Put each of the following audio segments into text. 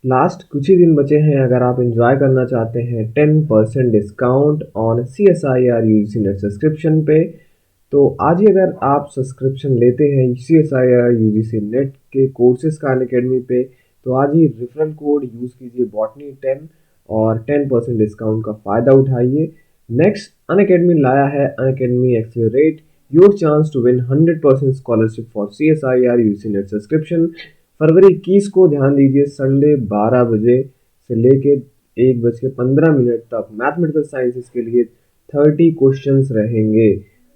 Last कुछ ही दिन बचे हैं। अगर आप एंजॉय करना चाहते हैं 10% discount on CSIR UGC NET subscription पे, तो आज ही अगर आप सब्सक्रिप्शन लेते हैं CSIR UGC नेट के कोर्सेज का अनअकैडमी पे, तो आज ही रेफरल कोड यूज़ कीजिए botany10 और 10% डिस्काउंट का फ़ायदा उठाइए। नेक्स्ट अनअकैडमी लाया है Unacademy accelerate, your chance to win 100% scholarship for CSIR UGC NET subscription. फरवरी 21 को ध्यान दीजिए, संडे 12 बजे से लेके 1:15 तक मैथमेटिकल साइंसेस के लिए 30 क्वेश्चंस रहेंगे।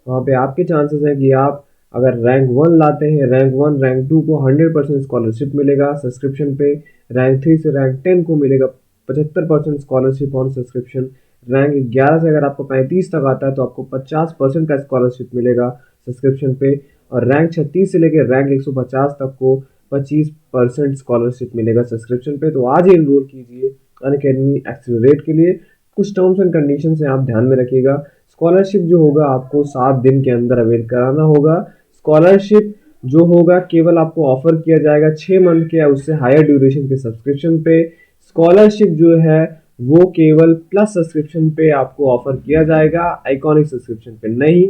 वहाँ पे आपके चांसेस हैं कि आप अगर रैंक 1 लाते हैं, रैंक 1 रैंक 2 को 100% स्कॉलरशिप मिलेगा सब्सक्रिप्शन पे, रैंक 3 से रैंक 10 को मिलेगा 75% स्कॉलरशिप ऑन सब्सक्रिप्शन, रैंक 11 से अगर आपको 35 तक आता है तो आपको 50% का स्कॉलरशिप मिलेगा सब्सक्रिप्शन पे, और रैंक 36 से लेकर रैंक 150 तक को 25% स्कॉलरशिप मिलेगा सब्सक्रिप्शन पे। तो आज ही एनरोल कीजिए अनअकैडमी एक्सेलरेट के लिए। कुछ टर्म्स एंड कंडीशन हैं, आप ध्यान में रखिएगा। स्कॉलरशिप जो होगा आपको 7 दिन के अंदर अवेल कराना होगा। स्कॉलरशिप जो होगा केवल आपको ऑफर किया जाएगा 6 मंथ के या उससे हायर ड्यूरेशन के सब्सक्रिप्शन पे। स्कॉलरशिप जो है वो केवल प्लस सब्सक्रिप्शन पे आपको ऑफर किया जाएगा, आइकॉनिक सब्सक्रिप्शन पे नहीं।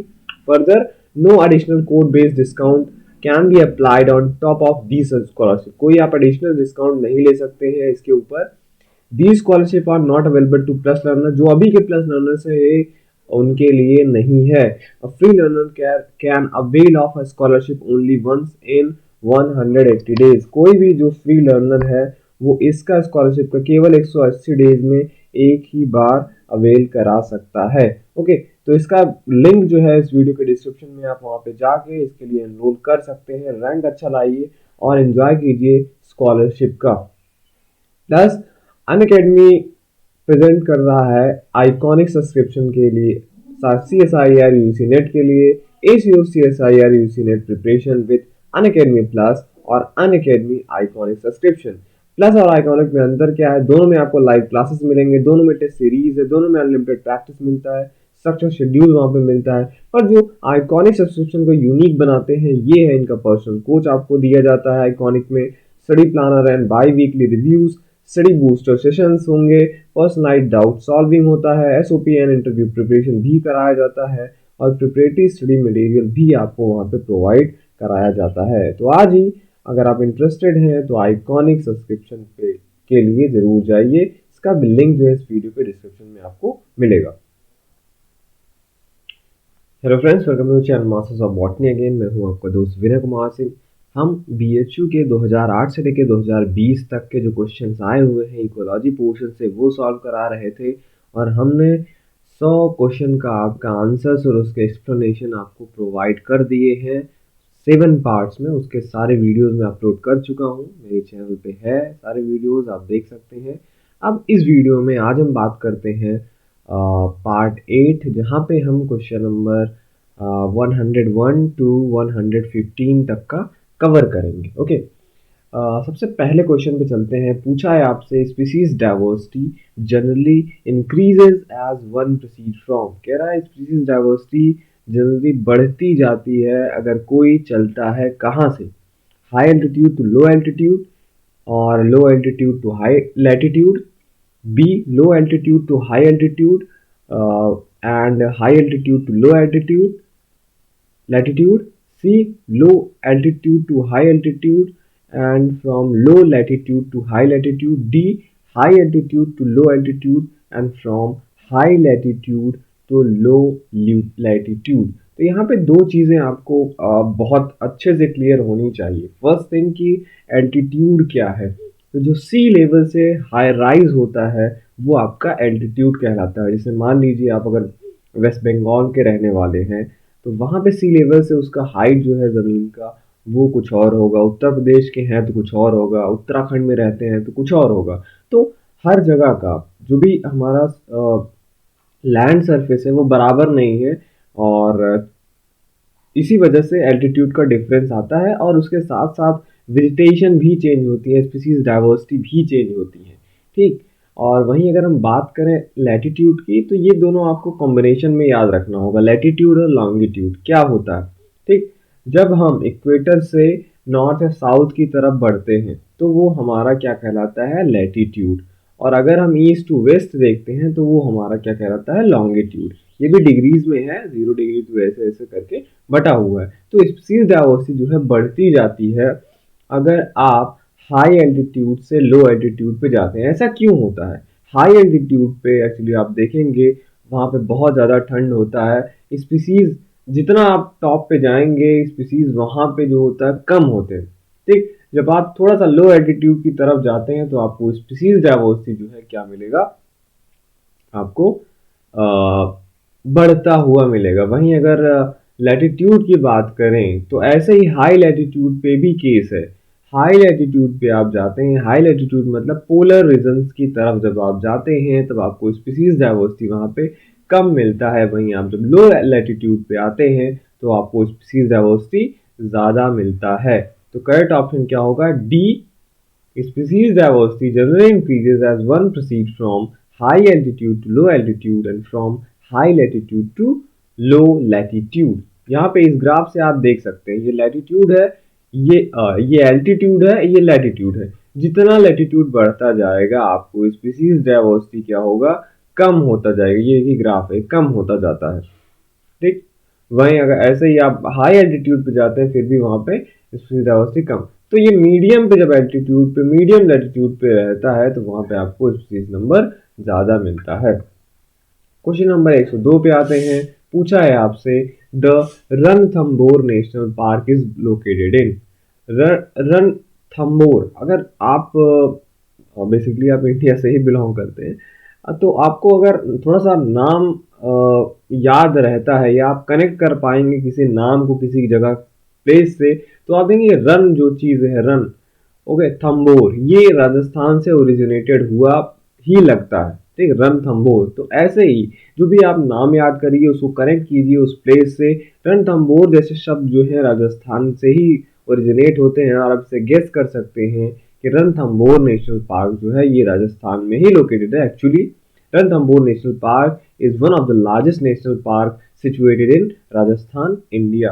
Further no additional code based discount can be applied on top of the scholarship. कोई आप एडिशनल डिस्काउंट नहीं ले सकते हैं इसके ऊपर। The scholarship are not available to plus learner. जो अभी के प्लस लर्नर्स है ये उनके लिए नहीं है। A free learner can avail of a scholarship only once in 180 days. कोई भी जो फ्री लर्नर है वो इसका स्कॉलरशिप का केवल 180 डेज में एक ही बार अवेल करा सकता है। ओके, तो इसका लिंक जो है इस वीडियो के डिस्क्रिप्शन में, आप वहाँ पे जाके इसके लिए एनरोल कर सकते हैं। रैंक अच्छा लाइए और एंजॉय कीजिए स्कॉलरशिप का। प्लस अनअकैडमी प्रेजेंट कर रहा है आइकॉनिक सब्सक्रिप्शन के लिए CSIR UGC नेट के लिए। इस your CSIR UGC net preparation with Unacademy plus और अनअकैडमी आइकॉनिक सब्सक्रिप्शन। प्लस और आइकॉनिक में अंतर क्या है? दोनों में आपको लाइव क्लासेस मिलेंगे, दोनों में टेस्ट सीरीज है, दोनों में अनलिमिटेड प्रैक्टिस मिलता है, स्ट्रक्चर शेड्यूल वहाँ पे मिलता है। पर जो आइकॉनिक सब्सक्रिप्शन को यूनिक बनाते हैं ये है इनका पर्सनल कोच आपको दिया जाता है आइकॉनिक में, study planner and biweekly reviews, study booster sessions होंगे, पर्सनलाइज्ड डाउट सॉल्विंग होता है, SOP एंड इंटरव्यू प्रिपरेशन भी कराया जाता है, और प्रिपरेटरी स्टडी मटेरियल भी आपको वहाँ पे प्रोवाइड कराया जाता है। तो आज ही अगर आप इंटरेस्टेड हैं तो आइकॉनिक सब्सक्रिप्शन पे के लिए जरूर जाइए। इसका भी लिंक जो है इस वीडियो के डिस्क्रिप्शन में आपको मिलेगा। Hello friends, welcome to channel masters of botany again. मैं हूं आपका दोस्त विनय कुमार सिंह। हम BHU के 2008 से लेकर 2020 तक के जो क्वेश्चंस आए हुए हैं इकोलॉजी पोर्शन से वो सॉल्व करा रहे थे, और हमने 100 क्वेश्चन का आपका आंसर्स और उसके एक्सप्लेनेशन आपको प्रोवाइड कर दिए हैं 7 पार्ट्स में। उसके सारे वीडियोस मैं अपलोड कर चुका हूं, मेरे चैनल पे है सारे वीडियोस, आप देख सकते हैं। अब इस वीडियो में आज हम बात करते हैं पार्ट 8, जहाँ पे हम क्वेश्चन नंबर 101 टू 115 तक का कवर करेंगे। ओके, सबसे पहले क्वेश्चन पे चलते हैं। पूछा है आपसे, species diversity generally increases as one proceed from. कह रहा है स्पीसीज डाइवर्सिटी जनरली बढ़ती जाती है अगर कोई चलता है कहाँ से? High altitude to low altitude, और low altitude to high latitude, B low altitude to high altitude, and high altitude to low altitude latitude, C low altitude to high altitude and from low latitude to high latitude, D high altitude to low altitude and from high latitude to low latitude। तो यहाँ पे दो चीज़ें आपको बहुत अच्छे से clear होनी चाहिए। फर्स्ट थिंग कि एल्टीट्यूड क्या है। तो जो सी लेवल से हाई राइज होता है वो आपका एल्टीट्यूड कहलाता है। जैसे मान लीजिए आप अगर वेस्ट बंगाल के रहने वाले हैं तो वहाँ पे सी लेवल से उसका हाइट जो है ज़मीन का वो कुछ और होगा, उत्तर प्रदेश के हैं तो कुछ और होगा, उत्तराखंड में रहते हैं तो कुछ और होगा। तो हर जगह का जो भी हमारा लैंड सरफेस है वो बराबर नहीं है, और इसी वजह से एल्टीट्यूड का डिफरेंस आता है, और उसके साथ साथ वेजिटेशन भी चेंज होती है, स्पीसीज डाइवर्सिटी भी चेंज होती है। ठीक, और वहीं अगर हम बात करें लैटिट्यूड की तो ये दोनों आपको कॉम्बिनेशन में याद रखना होगा, लैटिट्यूड और लॉन्गिट्यूड क्या होता है। ठीक, जब हम इक्वेटर से नॉर्थ या साउथ की तरफ बढ़ते हैं तो वो हमारा क्या कहलाता है, लैटिट्यूड। और अगर हम ईस्ट टू वेस्ट देखते हैं तो वो हमारा क्या कहलाता है, लॉन्गिट्यूड। ये भी डिग्रीज में है, 0 डिग्री तो ऐसे ऐसे करके बटा हुआ है। तो स्पीसीज डाइवर्सिटी जो है बढ़ती जाती है अगर आप हाई एल्टीट्यूड से लो एल्टीट्यूड पे जाते हैं। ऐसा क्यों होता है? हाई एल्टीट्यूड पे एक्चुअली आप देखेंगे वहाँ पे बहुत ज़्यादा ठंड होता है। स्पीसीज जितना आप टॉप पे जाएंगे स्पीसीज वहाँ पे जो होता है कम होते हैं, ठीक। जब आप थोड़ा सा लो एल्टीट्यूड की तरफ जाते हैं तो आपको स्पीसीज डाइवर्सिटी जो है क्या मिलेगा, आपको बढ़ता हुआ मिलेगा। वहीं अगर लैटिट्यूड की बात करें तो ऐसे ही हाई लैटिट्यूड पे भी केस है। हाई लैटिट्यूड पे आप जाते हैं, हाई लैटिट्यूड मतलब पोलर रीजन्स की तरफ जब आप जाते हैं तब आपको स्पीसीज डाइवर्सिटी वहाँ पे कम मिलता है। वहीं आप जब लो लैटिट्यूड पे आते हैं तो आपको स्पीसीज डाइवर्सिटी ज़्यादा मिलता है। तो करेक्ट ऑप्शन क्या होगा, D. Species diversity generally increases as one proceeds from high altitude to low altitude and from high latitude to low latitude। यहाँ पे इस ग्राफ से आप देख सकते हैं ये लैटिट्यूड है, ये एल्टीट्यूड है, ये लैटिट्यूड है। जितना लैटिट्यूड बढ़ता जाएगा आपको स्पीसीज डाइवर्सिटी क्या होगा, कम होता जाएगा। ये ग्राफ है, कम होता जाता है, ठीक। वहीं अगर ऐसे ही आप हाई एल्टीट्यूड पे जाते हैं फिर भी वहां पे स्पीसीज डाइवर्सिटी कम। तो ये मीडियम पे जब एल्टीट्यूड पे, मीडियम लैटिट्यूड पे रहता है तो वहां पे आपको स्पीसीज नंबर ज्यादा मिलता है। क्वेश्चन नंबर 102 पे आते हैं। पूछा है आपसे the Ranthambore national park is located in. Ranthambore, अगर आप बेसिकली आप इंडिया से ही बिलोंग करते हैं तो आपको अगर थोड़ा सा नाम याद रहता है या आप कनेक्ट कर पाएंगे किसी नाम को किसी जगह प्लेस से तो आप देखेंगे रन जो चीज है, रन, ओके, थंबोर ये राजस्थान से ओरिजिनेटेड हुआ ही लगता है, ठीक। रणथंबोर, तो ऐसे ही जो भी आप नाम याद करिए उसको कनेक्ट कीजिए उस प्लेस से। रणथंबोर जैसे शब्द जो है राजस्थान से ही ओरिजिनेट होते हैं और आप इसे गेस कर सकते हैं कि रणथंबोर नेशनल पार्क जो है ये राजस्थान में ही लोकेटेड है। Actually Ranthambore national park is one of the largest national park situated in Rajasthan, India.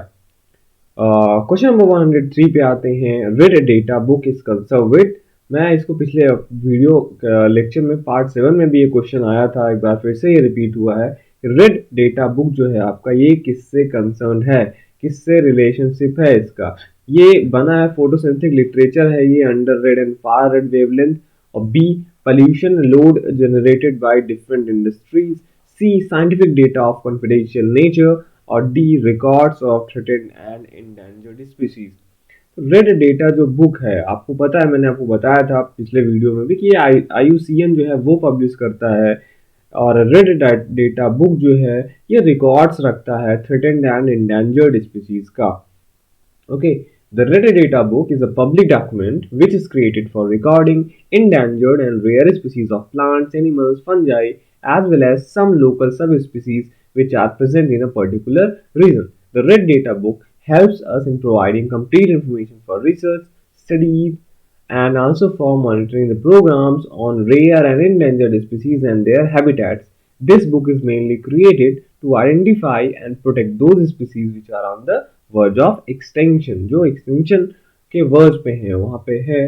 Question number 103 पे आते हैं। Red data book is conserve with. मैं इसको पिछले वीडियो लेक्चर में पार्ट 7 में भी ये क्वेश्चन आया था, एक बार फिर से ये रिपीट हुआ है। रेड डेटा बुक जो है आपका ये किससे कंसर्न है, किससे रिलेशनशिप है इसका? ये बना है फोटोसिंथेटिक लिटरेचर है ये under red and far red wavelength, और B pollution load generated by different industries, C scientific data of confidential nature, और D records of threatened and endangered species। Red data जो बुक है आपको पता है, मैंने आपको बताया था पिछले वीडियो में भी कि ये IUCN जो है वो पब्लिश करता है। और रेड डेटा बुक जो है ये रिकॉर्ड्स रखता है थ्रेटेंड एंड endangered species का, okay. The Red Data Book is a public document which is created for recording endangered and rare species of plants, animals, fungi, as well as some local subspecies which are present in a particular region. The Red Data Book helps us in providing complete information for research, studies, and also for monitoring the programs on rare and endangered species and their habitats. This book is mainly created to identify and protect those species which are on the verge of extension, जो extension के verge पे हैं वहाँ पे है,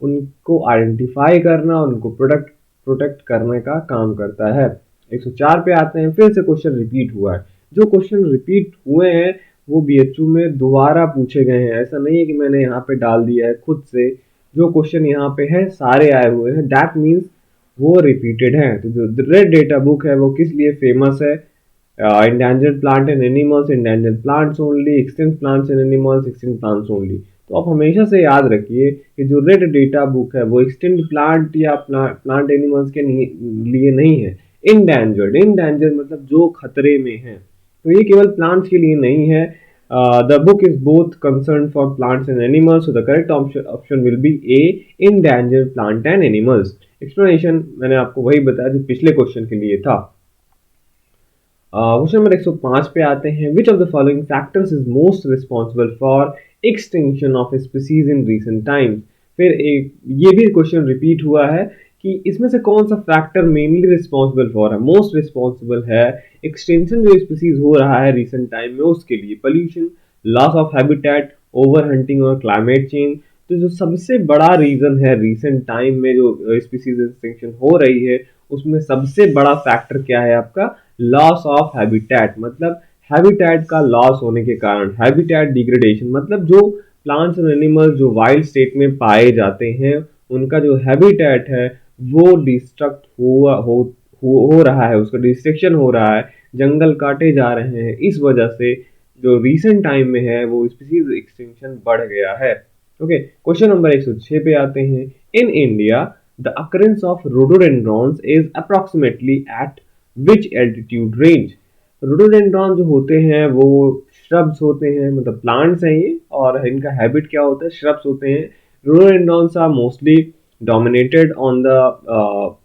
उनको identify करना, उनको प्रोटेक्ट करने का काम करता है। 104 पे आते हैं। फिर से क्वेश्चन रिपीट हुआ है। जो क्वेश्चन रिपीट हुए हैं वो BHU में दोबारा पूछे गए हैं, ऐसा नहीं है कि मैंने यहाँ पे डाल दिया है खुद से। जो क्वेश्चन यहाँ पे है सारे आए हुए हैं, दैट मीन्स वो रिपीटेड हैं। तो जो रेड डेटा बुक है वो किस लिए फेमस है? endangered plant and animals, endangered plants only, extinct plants and animals, extinct plants only। तो आप हमेशा से याद रखिए कि जो रेड डेटा बुक है वो एक्सटिंक्ट प्लांट या प्लांट एनिमल्स के लिए नहीं है। इंडेंजर्ड मतलब जो खतरे में है, तो ये केवल प्लांट्स के लिए नहीं है। The book is both concern for plants and animals, so the correct option will be A, endangered plant and animals. Explanation मैंने आपको वही बताया जो पिछले क्वेश्चन के लिए था। क्वेश्चन नंबर 105 पे आते हैं। Which of the following factors is most responsible for extinction of species in recent times. फिर एक ये भी क्वेश्चन रिपीट हुआ है कि इसमें से कौन सा फैक्टर मेनली रिस्पॉन्सिबल फॉर है, मोस्ट रिस्पॉन्सिबल है एक्सटेंशन जो स्पीसीज हो रहा है रिसेंट टाइम में उसके लिए? Pollution, loss of habitat, over hunting और क्लाइमेट चेंज। तो जो सबसे बड़ा रीजन है रिसेंट टाइम में जो स्पीसीज एक्सटिंक्शन हो रही है, उसमें सबसे बड़ा फैक्टर क्या है आपका? Loss of habitat. मतलब हैबिटेट का लॉस होने के कारण, हैबिटेट डिग्रेडेशन मतलब जो प्लांट्स और एनिमल्स जो वाइल्ड स्टेट में पाए जाते हैं, उनका जो हैबिटेट है वो डिस्ट्रक्ट हो रहा है, उसका डिस्ट्रक्शन हो रहा है, जंगल काटे जा रहे हैं। इस वजह से जो रिसेंट टाइम में है वो स्पीसीज एक्सटिंक्शन बढ़ गया है। ओके, क्वेश्चन नंबर 106 पे आते हैं। In India the occurrence of rhododendrons is approximately eight which altitude range? Rhododendron जो होते हैं वो श्रब्स होते हैं, मतलब प्लांट्स हैं ये, और इनका हैबिट क्या होता है? श्रब्स होते हैं। Rhododendrons are mostly dominated on the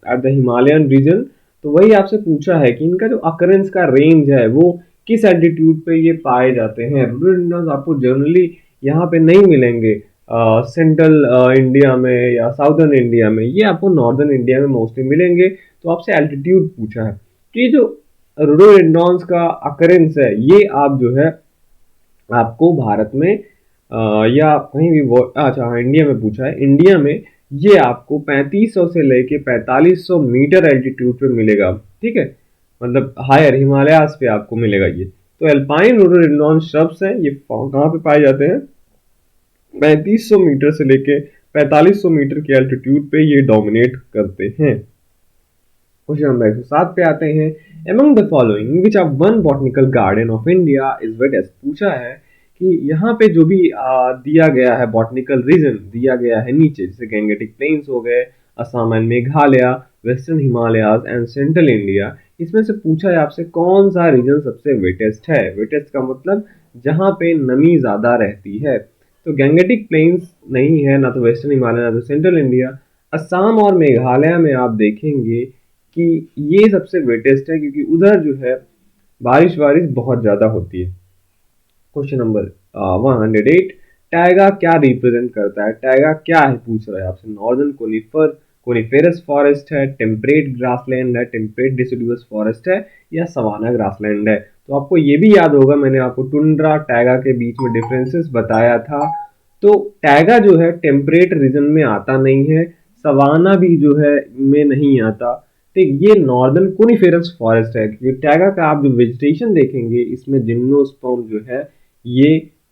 at the Himalayan region. तो वही आपसे पूछा है कि इनका जो अकरेंस का रेंज है वो किस एल्टीट्यूड पे ये पाए जाते हैं। रोडोडेंड्रॉन्स आपको जनरली यहाँ पे नहीं मिलेंगे सेंट्रल इंडिया में या साउदर्न इंडिया में, ये आपको नॉर्दर्न इंडिया में मोस्टली मिलेंगे। तो आपसे एल्टीट्यूड पूछा है कि जो रोडोडेंड्रॉन्स का अकरेंस है ये आप जो है आपको भारत में या कहीं भी अच्छा हाँ, इंडिया में पूछा है। इंडिया में ये आपको 3500 से लेके 4500 मीटर एल्टीट्यूड पे मिलेगा। ठीक है, मतलब हायर हिमालयास पे आपको मिलेगा ये। तो एल्पाइन रोडोडेंड्रॉन श्रब्स हैं, ये कहाँ पे पाए जाते हैं? 3500 मीटर से लेके 4500 मीटर के एल्टीट्यूड पे ये डोमिनेट करते हैं। क्वेश्चन नंबर 107 पे आते हैं। Among the following which of one botanical garden of India is wettest? पूछा है कि यहाँ पे जो भी दिया गया है बॉटनिकल रीजन दिया गया है नीचे, जैसे गैंगेटिक प्लेन्स हो गए, Assam and Meghalaya, western Himalayas and central India, इसमें से पूछा है आपसे कौन सा रीजन सबसे वेटेस्ट है। वेटेस्ट का मतलब जहाँ पे नमी ज्यादा रहती है। तो गैंगेटिक प्लेन्स नहीं है, ना तो वेस्टर्न हिमालय ना तो सेंट्रल इंडिया। असम और मेघालय में आप देखेंगे कि ये सबसे वेटेस्ट है, क्योंकि उधर जो है बारिश वारिश बहुत ज्यादा होती है। क्वेश्चन नंबर 108, टाइगा क्या रिप्रेजेंट करता है? टाइगा क्या है पूछ रहा है आपसे। नॉर्दर्न कोनिफेरस फॉरेस्ट है, टेम्परेट ग्रासलैंड है, टेम्परेट डिसिडुअस फॉरेस्ट है, या सवाना ग्रासलैंड है? तो आपको ये भी याद होगा, मैंने आपको टुंड्रा टाइगा के बीच में डिफरेंसेस बताया था। तो टाइगा जो है टेम्परेट रीजन में आता नहीं है, सवाना भी जो है में नहीं आता। ठीक, ये नॉर्दर्न कोनिफेरस फॉरेस्ट है। क्योंकि टाइगा का आप जो वेजिटेशन देखेंगे इसमें जिम्नोस्पर्म जो है ये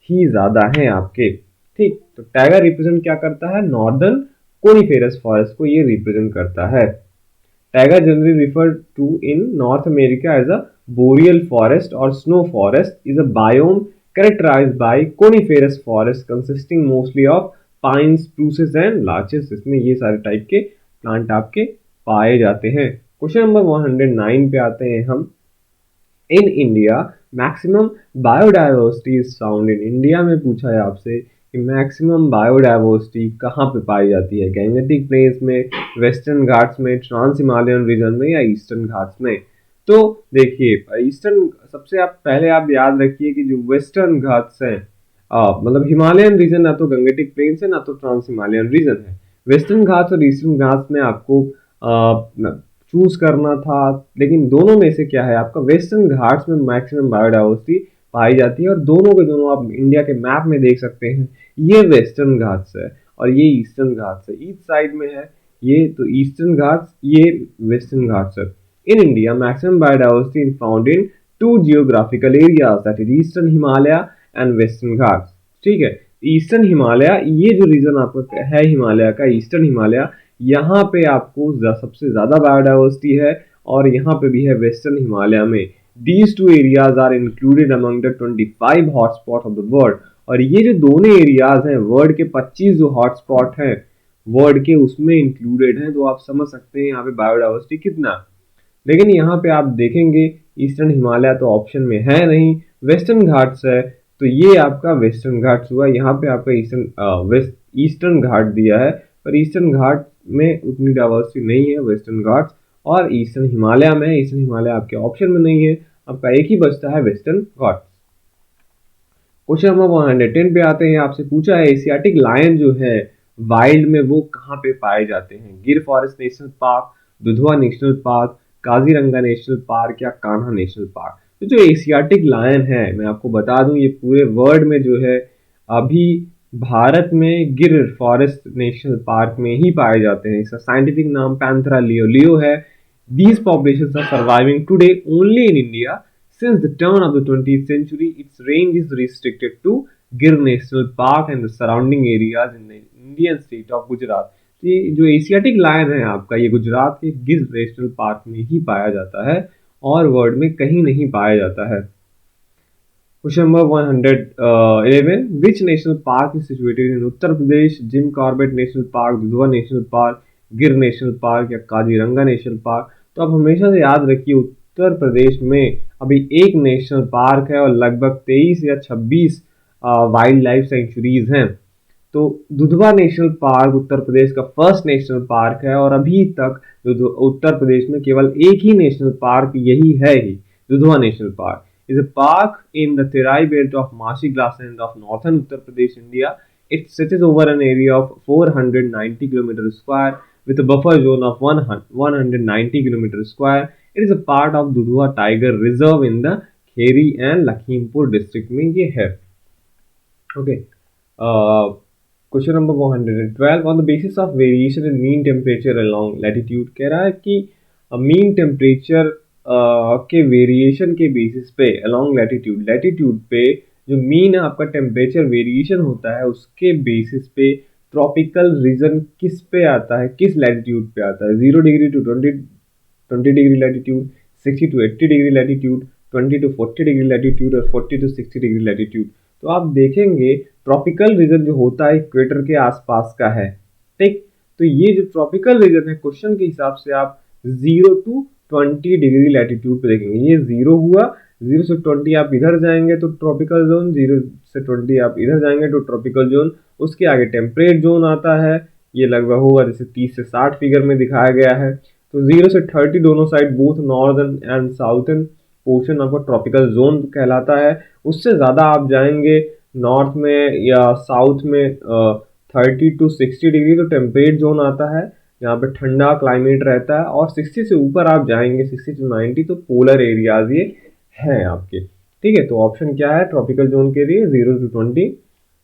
ही ज्यादा है आपके। ठीक, तो टाइगर रिप्रेजेंट क्या करता है? नॉर्दर्न कोनिफेरस फॉरेस्ट को ये रिप्रेजेंट करता है। Taiga generally refer to in North America as a boreal forest और snow forest is a biome characterized by coniferous forest consisting mostly of pines, spruces and larches। इसमें ये सारे type के plant आपके पाए जाते हैं। क्वेश्चन नंबर 109 पे आते हैं हम। इन India maximum biodiversity is found in. India में पूछा है आपसे कि मैक्सिमम बायोडाइवर्सिटी कहाँ पे पाई जाती है? गैंगेटिक प्लेन्स में, वेस्टर्न घाट्स में, ट्रांस हिमालयन रीजन में, या ईस्टर्न घाट्स में? तो देखिए ईस्टर्न, सबसे आप पहले आप याद रखिए कि जो वेस्टर्न घाट्स हैं, मतलब हिमालयन रीजन ना तो गंगेटिक प्लेन्स है ना तो ट्रांस हिमालयन रीजन है। वेस्टर्न घाट्स और ईस्टर्न घाट्स में आपको चूज करना था, लेकिन दोनों में से क्या है आपका? वेस्टर्न घाट्स में मैक्सिमम बायोडाइवर्सिटी पाई जाती है, और दोनों के दोनों आप इंडिया के मैप में देख सकते हैं। ये वेस्टर्न घाट्स है और ये ईस्टर्न घाट्स है, ईस्ट साइड में है ये तो ईस्टर्न घाट्स, ये वेस्टर्न घाट्स है। In India maximum biodiversity is found in two geographical areas, that is Eastern Himalaya and Western Ghats. ठीक है, ईस्टर्न हिमालय, ये जो रीजन आपका है हिमालय का, ईस्टर्न हिमालय, यहाँ पे आपको सबसे ज्यादा बायोडाइवर्सिटी है, और यहाँ पे भी है वेस्टर्न हिमालय में। These two areas are included among the 25 hotspot of the world. और ये जो दोनों एरियाज हैं वर्ल्ड के 25 जो हॉटस्पॉट हैं वर्ल्ड के, उसमें इंक्लूडेड हैं। तो आप समझ सकते हैं यहाँ पे बायोडाइवर्सिटी कितना। लेकिन यहाँ पे आप देखेंगे ईस्टर्न हिमालय तो ऑप्शन में है नहीं, वेस्टर्न घाट्स है, तो ये आपका वेस्टर्न घाट्स हुआ। यहाँ पे आपका ईस्टर्न घाट दिया है, पर ईस्टर्न घाट में उतनी डाइवर्सिटी नहीं है, वेस्टर्न घाट्स और ईस्टर्न हिमालय में है। ईस्टर्न हिमालय आपके ऑप्शन में नहीं है, आपका एक ही बचता है वेस्टर्न घाट्स। क्वेश्चन नंबर 110 पे आते हैं। आपसे पूछा है एशियाटिक लायन जो है वाइल्ड में वो कहाँ पे पाए जाते हैं? गिर forest national park, Dudhwa national park, Kaziranga national park, या कान्हा नेशनल पार्क? तो जो एशियाटिक लायन है, मैं आपको बता दूं ये पूरे वर्ल्ड में जो है अभी भारत में गिर फॉरेस्ट नेशनल पार्क में ही पाए जाते हैं। इसका साइंटिफिक नाम पैंथेरा लियो लियो है। These populations are surviving today only in India. Since the turn of the 20th century, its range is restricted to Gir National Park and the surrounding areas in the Indian state of Gujarat. तो ये जो Asiatic lion है आपका, ये गुजरात के गिर national park में ही पाया जाता है और वर्ल्ड में कहीं नहीं पाया जाता है। Question number 111. Which national park is situated in Uttar Pradesh? Jim Corbett National Park, Dudhwa national park, गिर नेशनल पार्क या काजीरंगा नेशनल पार्क? तो आप हमेशा से याद रखिए, उत्तर प्रदेश में अभी एक नेशनल पार्क है और लगभग 23 या 26 वाइल्ड लाइफ सेंचुरीज हैं। तो दुधवा नेशनल पार्क उत्तर प्रदेश का फर्स्ट नेशनल पार्क है और अभी तक उत्तर प्रदेश में केवल एक ही नेशनल पार्क यही है ही, Dudhwa national park is a park in the Terai belt of Mashi grassland of northern Uttar Pradesh, India. It stretches over an area of 490 km square with a buffer zone of 190 km square. It is a part of Dudhwa Tiger Reserve in the Kheri and Lakhimpur district में ये है। Okay. Question number 112. On the basis of variation in mean temperature along latitude, कह रहा है कि mean temperature के variation के basis पे अलॉन्ग लैटिट्यूड पे जो मीन आपका टेम्परेचर वेरिएशन होता है उसके बेसिस पे ट्रॉपिकल रीजन किस पे आता है, किस लैटिट्यूड पे आता है। 0 degree to 20 degree latitude, 60 to 80 degree latitude, 20 to 40 degree latitude और 40 टू 60 डिग्री लैटिट्यूड। तो आप देखेंगे ट्रॉपिकल रीजन जो होता है इक्वेटर के आसपास का है, ठीक। तो ये जो ट्रॉपिकल रीजन है क्वेश्चन के हिसाब से आप 0 टू 20 डिग्री लैटिट्यूड पे देखेंगे। ये 0 हुआ, 0 से 20 आप इधर जाएंगे तो ट्रॉपिकल जोन, 0 से 20 आप इधर जाएंगे तो ट्रॉपिकल जोन। उसके आगे टेम्परेट जोन आता है, ये लगभग होगा जैसे 30 से 60 फिगर में दिखाया गया है। तो 0 से 30 दोनों side both northern and southern portion आपका ट्रॉपिकल जोन कहलाता है। उससे ज़्यादा आप जाएंगे नॉर्थ में या साउथ में 30 टू 60 डिग्री तो टेम्परेट जोन आता है, यहाँ पे ठंडा क्लाइमेट रहता है। और 60 से ऊपर आप जाएंगे 60 टू 90 तो पोलर एरियाज ये हैं आपके, ठीक है। तो ऑप्शन क्या है ट्रॉपिकल जोन के लिए 0 टू 20।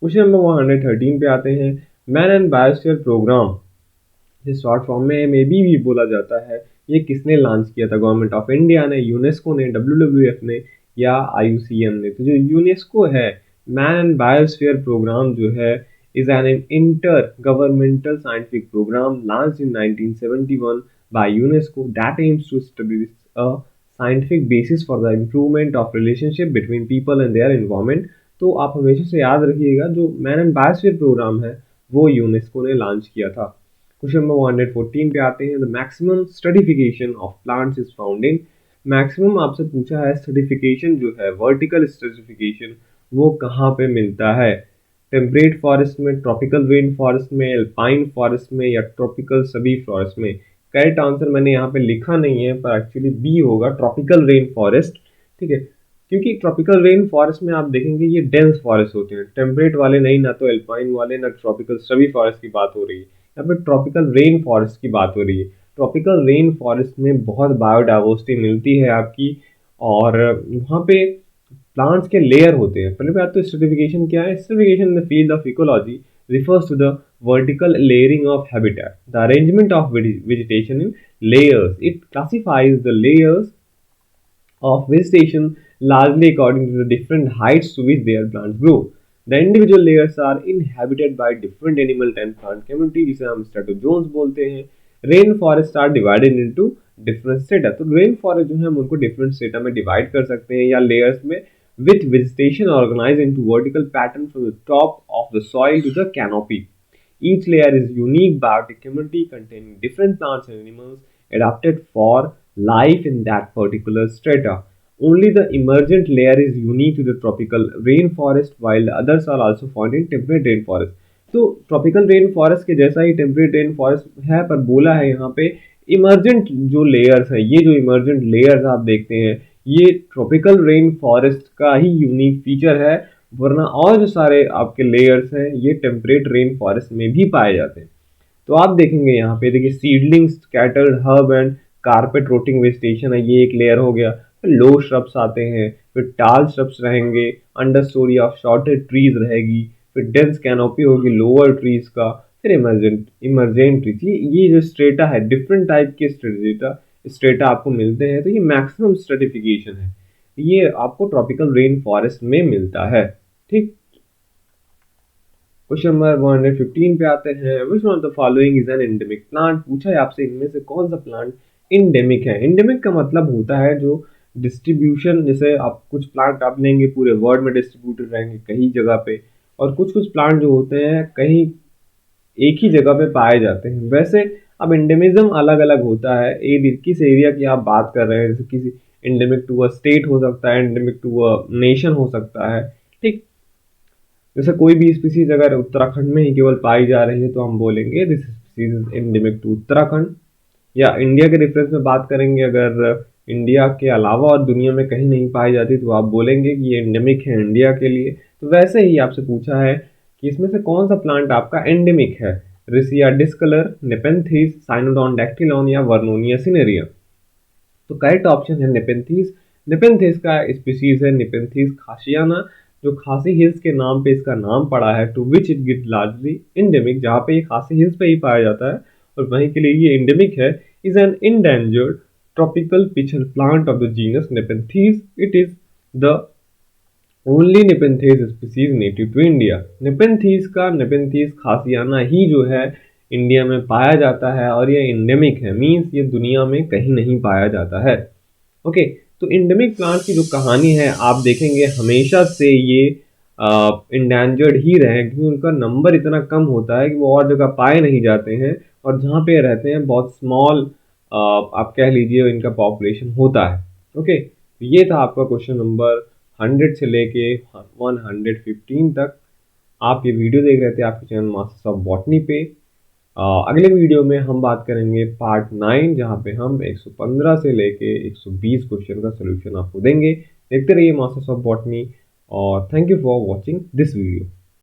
क्वेश्चन नंबर 113 पे आते हैं। मैन एंड बायोस्फीयर प्रोग्राम, जिस शॉर्ट फॉर्म में एमएबी भी बोला जाता है, ये किसने लॉन्च किया था? गवर्नमेंट ऑफ इंडिया ने, यूनेस्को ने, WWF ने या IUCN ने? तो जो यूनेस्को है, मैन एंड बायोस्फीयर प्रोग्राम जो है is an inter-governmental scientific program launched in 1971 by UNESCO that aims to establish a scientific basis for the improvement of relationship between people and their environment। तो आप हमेशा से याद रखिएगा जो मैन एंड बायोस्फीयर प्रोग्राम है वो यूनेस्को ने लॉन्च किया था। क्वेश्चन नंबर 114 पे आते हैं। The maximum stratification of plants is found in, maximum आपसे पूछा है स्ट्रेटिफिकेशन जो है वर्टिकल स्ट्रेटिफिकेशन वो कहाँ पे मिलता है? टेम्परेट फॉरेस्ट में, ट्रॉपिकल रेन फॉरेस्ट में, एल्पाइन फॉरेस्ट में या ट्रॉपिकल सभी फॉरेस्ट में? करेक्ट आंसर मैंने यहाँ पे लिखा नहीं है पर एक्चुअली बी होगा, ट्रॉपिकल रेन फॉरेस्ट, ठीक है। क्योंकि ट्रॉपिकल रेन फॉरेस्ट में आप देखेंगे ये डेंस फॉरेस्ट होते हैं, टेम्परेट वाले नहीं, ना तो एल्पाइन वाले ना ट्रॉपिकल सभी फॉरेस्ट की बात हो रही है। यहाँ पे ट्रॉपिकल रेन फॉरेस्ट की बात हो रही है। ट्रॉपिकल रेन फॉरेस्ट में बहुत बायोडाइवर्सिटी मिलती है आपकी और वहाँ पे प्लांट्स के लेयर होते हैं। पहले बात तो स्ट्रेटिफिकेशन क्या है? Stratification in the field of ecology refers to the vertical layering of habitat, the arrangement of vegetation in layers. It classifies the layers of vegetation largely according to the different heights to which their plants grow. The individual layers are inhabited by different animal and plant community, जिसे हम stratozones बोलते हैं। Rain forest are divided into different strata, तो rain forest जो है हम उनको different strata में डिवाइड कर सकते हैं या लेयर्स में, with vegetation organized into vertical pattern from the top of the soil to the canopy. Each layer is unique biotic community containing different plants and animals adapted for life in that particular strata. Only the emergent layer is unique to the tropical rainforest, while the others are also found in temperate rainforest. तो tropical rain forest के जैसा ही temperate rain forest है, पर बोला है यहाँ पे emergent जो लेयर्स हैं, ये जो इमर्जेंट लेयर्स आप देखते हैं ये ट्रॉपिकल रेन फॉरेस्ट का ही यूनिक फीचर है, वरना और जो सारे आपके लेयर्स हैं ये टेम्परेट रेन फॉरेस्ट में भी पाए जाते हैं। तो आप देखेंगे यहाँ पे देखिए seedlings, scattered herb and carpet rotting vegetation है, ये एक लेयर हो गया। फिर लो श्रब्स आते हैं, फिर टाल श्रब्स रहेंगे, under story of shorted trees रहेगी, फिर डेंस कैनोपी होगी लोअर ट्रीज का, फिर इमरजेंट ट्रीज। ये जो स्ट्रेटा है, डिफरेंट टाइप के स्ट्रेटा आपको मिलते हैं, तो ये मैक्सिमम स्ट्रेटिफिकेशन है, ये आपको ट्रॉपिकल रेन फॉरेस्ट में मिलता है। ठीक, क्वेश्चन नंबर 115 पे आते हैं। Which one of the following is an endemic plant. पूछा है आपसे इनमें से कौन सा प्लांट इंडेमिक है। इंडेमिक का मतलब होता है जो डिस्ट्रीब्यूशन, जैसे आप कुछ प्लांट आप लेंगे पूरे वर्ल्ड में डिस्ट्रीब्यूटेड रहेंगे कहीं जगह पे, और कुछ कुछ प्लांट जो होते हैं कहीं एक ही जगह पे पाए जाते हैं। वैसे अब इंडेमिज्म अलग अलग होता है, किस एरिया की आप बात कर रहे हैं, जैसे किसी इंडेमिक टू अ स्टेट हो सकता है, इंडेमिक टू अ नेशन हो सकता है। ठीक, जैसे कोई भी स्पीसीज अगर उत्तराखंड में ही केवल पाई जा रही है तो हम बोलेंगे this species is endemic to Uttarakhand. या इंडिया के रेफरेंस में बात करेंगे, अगर इंडिया के अलावा और दुनिया में कहीं नहीं पाई जाती तो आप बोलेंगे कि ये एंडेमिक है इंडिया के लिए। तो वैसे ही आपसे पूछा है कि इसमें से कौन सा प्लांट आपका एंडेमिक है, रिसिया डिस्कलर, नेपेंथीज, साइनोडॉन डैक्टिलॉन या वर्नोनिया सिनेरिया। तो करेक्ट ऑप्शन है नेपेंथीज। नेपेंथीज का स्पीसीज है नेपेंथीज खासियाना, जो खासी हिल्स के नाम पे इसका नाम पड़ा है, to which it get largely endemic, जहाँ पे ये खासी हिल्स पे ही पाया जाता है और वहीं के लिए ये इंडेमिक है। Is an endangered tropical pitcher plant of the genus Nepenthes. It is the only Nepenthes species native to India. Nepenthes का नेपेंथीज खासियाना ही जो है इंडिया में पाया जाता है और ये इंडेमिक है, मीन्स ये दुनिया में कहीं नहीं पाया जाता है। ओके, तो इंडेमिक प्लांट की जो कहानी है आप देखेंगे हमेशा से ये इंडेंजर्ड ही रहे, क्योंकि उनका नंबर इतना कम होता है कि वो और जगह पाए नहीं जाते हैं, और जहाँ पे रहते हैं बहुत स्मॉल आप कह लीजिए इनका पॉपुलेशन होता है। ओके, तो ये था आपका क्वेश्चन नंबर 100 से लेके 115 तक। आप ये वीडियो देख रहे थे आपके चैनल मास्टर्स ऑफ बॉटनी पे। अगले वीडियो में हम बात करेंगे पार्ट 9, जहाँ पे हम 115 से लेके 120 क्वेश्चन का सोल्यूशन आपको देंगे। देखते रहिए मास्टर्स ऑफ बॉटनी, और thank you for watching this video.